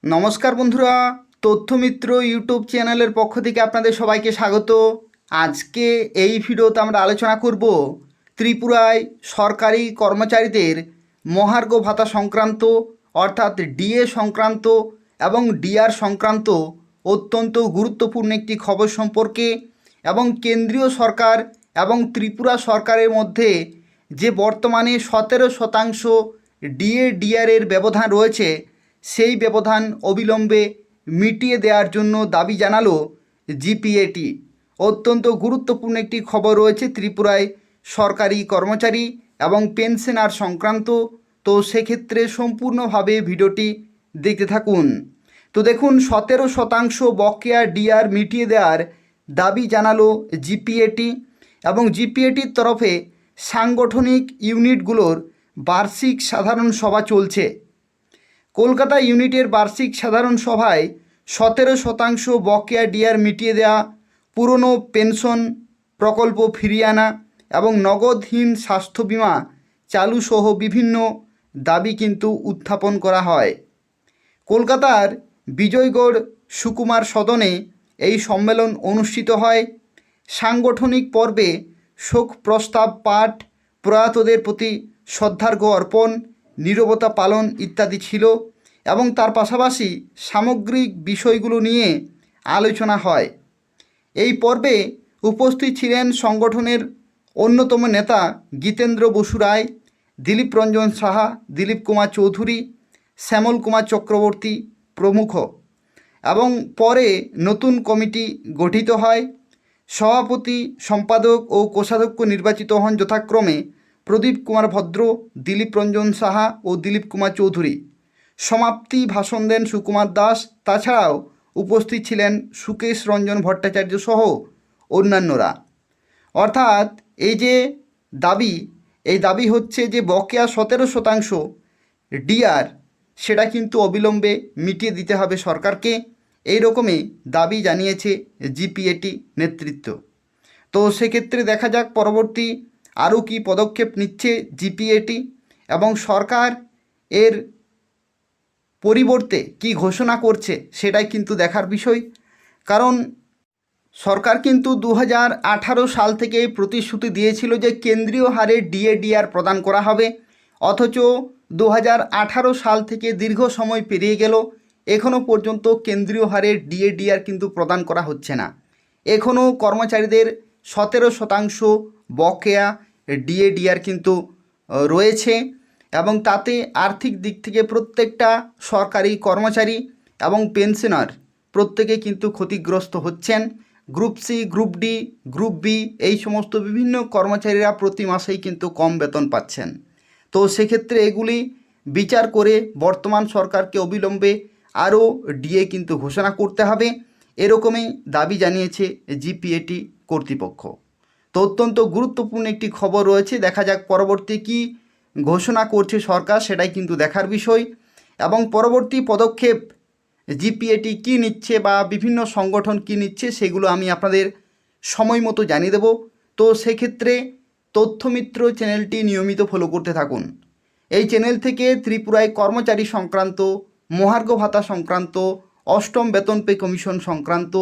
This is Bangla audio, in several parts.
নমস্কার বন্ধুরা, তথ্যমিত্র ইউটিউব চ্যানেলের পক্ষ থেকে আপনাদের সবাইকে স্বাগত। আজকে এই ভিডিওতে আমরা আলোচনা করব ত্রিপুরায় সরকারি কর্মচারীদের মহার্ঘ ভাতা সংক্রান্ত অর্থাৎ ডিএ সংক্রান্ত এবং ডিআর সংক্রান্ত অত্যন্ত গুরুত্বপূর্ণ একটি খবর সম্পর্কে এবং কেন্দ্রীয় সরকার এবং ত্রিপুরা সরকারের মধ্যে যে বর্তমানে 17% ডিএ ডিআরের ব্যবধান রয়েছে সেই ব্যবধান অবিলম্বে মিটিয়ে দেওয়ার জন্য দাবি জানালো জিপিএটি। অত্যন্ত গুরুত্বপূর্ণ একটি খবর রয়েছে ত্রিপুরায় সরকারি কর্মচারী এবং পেনশনার সংক্রান্ত। তো সেক্ষেত্রে সম্পূর্ণভাবে ভিডিওটি দেখতে থাকুন। তো দেখুন, 17% বকেয়া ডিআর মিটিয়ে দেওয়ার দাবি জানালো জিপিএটি এবং জিপিএটির তরফে সাংগঠনিক ইউনিটগুলোর বার্ষিক সাধারণ সভা চলছে। কলকাতা ইউনিটের বার্ষিক সাধারণ সভায় 17% বকেয়া ডিআর মিটিয়ে দেওয়া, পুরনো পেনশন প্রকল্প ফিরিয়ে আনা এবং নগদহীন স্বাস্থ্য বিমা চালু সহ বিভিন্ন দাবি কিন্তু উত্থাপন করা হয়। কলকাতার বিজয়গড় সুকুমার সদনে এই সম্মেলন অনুষ্ঠিত হয়। সাংগঠনিক পর্বে শোক প্রস্তাব পাঠ, প্রয়াতদের প্রতি শ্রদ্ধার্ঘ্য অর্পণ, নীরবতা পালন ইত্যাদি ছিল এবং তার পাশাপাশি সামগ্রিক বিষয়গুলো নিয়ে আলোচনা হয়। এই পর্বে উপস্থিত ছিলেন সংগঠনের অন্যতম নেতা গীতেন্দ্র বসু রায়, দিলীপ রঞ্জন সাহা, দিলীপ কুমার চৌধুরী, শ্যামল কুমার চক্রবর্তী প্রমুখ। এবং পরে নতুন কমিটি গঠিত হয়। সভাপতি, সম্পাদক ও কোষাধ্যক্ষ নির্বাচিত হন যথাক্রমে প্রদীপ কুমার ভদ্র, দিলীপ রঞ্জন সাহা ও দিলীপ কুমার চৌধুরী। সমাপ্তি ভাষণ দেন সুকুমার দাস। তাছাড়াও উপস্থিত ছিলেন সুকেশ রঞ্জন ভট্টাচার্য সহ অন্যান্যরা। অর্থাৎ এই যে দাবি, এই দাবি হচ্ছে যে বকেয়া 17% ডিআর সেটা কিন্তু অবিলম্বে মিটিয়ে দিতে হবে সরকারকে। এই রকমই দাবি জানিয়েছে জিপিএটি নেতৃত্ব। তো সেক্ষেত্রে দেখা যাক পরবর্তী আরও কী পদক্ষেপ নিচ্ছে জিপিএটি এবং সরকার এর পরিবর্তে কি ঘোষণা করছে সেটাই কিন্তু দেখার বিষয়। কারণ সরকার কিন্তু 2018 সাল থেকে প্রতিশ্রুতি দিয়েছিল যে কেন্দ্রীয় হারে ডিএডিআর প্রদান করা হবে, অথচ 2018 সাল থেকে দীর্ঘ সময় পেরিয়ে গেল, এখনও পর্যন্ত কেন্দ্রীয় হারে ডিএডিআর কিন্তু প্রদান করা হচ্ছে না। এখনও কর্মচারীদের 17% বকেয়া ডিএডিআর কিন্তু রয়েছে এবং তাতে আর্থিক দিক থেকে প্রত্যেকটা সরকারি কর্মচারী এবং পেনশনার প্রত্যেকে কিন্তু ক্ষতিগ্রস্ত হচ্ছেন। Group C, group D, group B এই সমস্ত বিভিন্ন কর্মচারীরা প্রতি মাসেই কিন্তু কম বেতন পাচ্ছেন। তো সেক্ষেত্রে এগুলি বিচার করে বর্তমান সরকারকে অবিলম্বে আরও ডিএ কিন্তু ঘোষণা করতে হবে, এরকমই দাবি জানিয়েছে জিপিএটি কর্তৃপক্ষ। তো অত্যন্ত গুরুত্বপূর্ণ একটি খবর রয়েছে, দেখা যাক পরবর্তী কী ঘোষণা করছে সরকার, সেটাই কিন্তু দেখার বিষয়। এবং পরবর্তী পদক্ষেপ জিপিএটি কী নিচ্ছে বা বিভিন্ন সংগঠন কী নিচ্ছে সেগুলো আমি আপনাদের সময় মতো জানিয়ে দেব। তো সেক্ষেত্রে তথ্যমিত্র চ্যানেলটি নিয়মিত ফলো করতে থাকুন। এই চ্যানেল থেকে ত্রিপুরায় কর্মচারী সংক্রান্ত, মহার্ঘ ভাতা সংক্রান্ত, অষ্টম বেতন পে কমিশন সংক্রান্ত,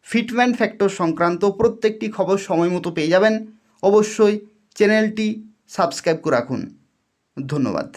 ফিটমেন্ট ফ্যাক্টর সংক্রান্ত প্রত্যেকটি খবর সময় মতো পেয়ে যাবেন। অবশ্যই চ্যানেলটি সাবস্ক্রাইব করে রাখুন। ধন্যবাদ।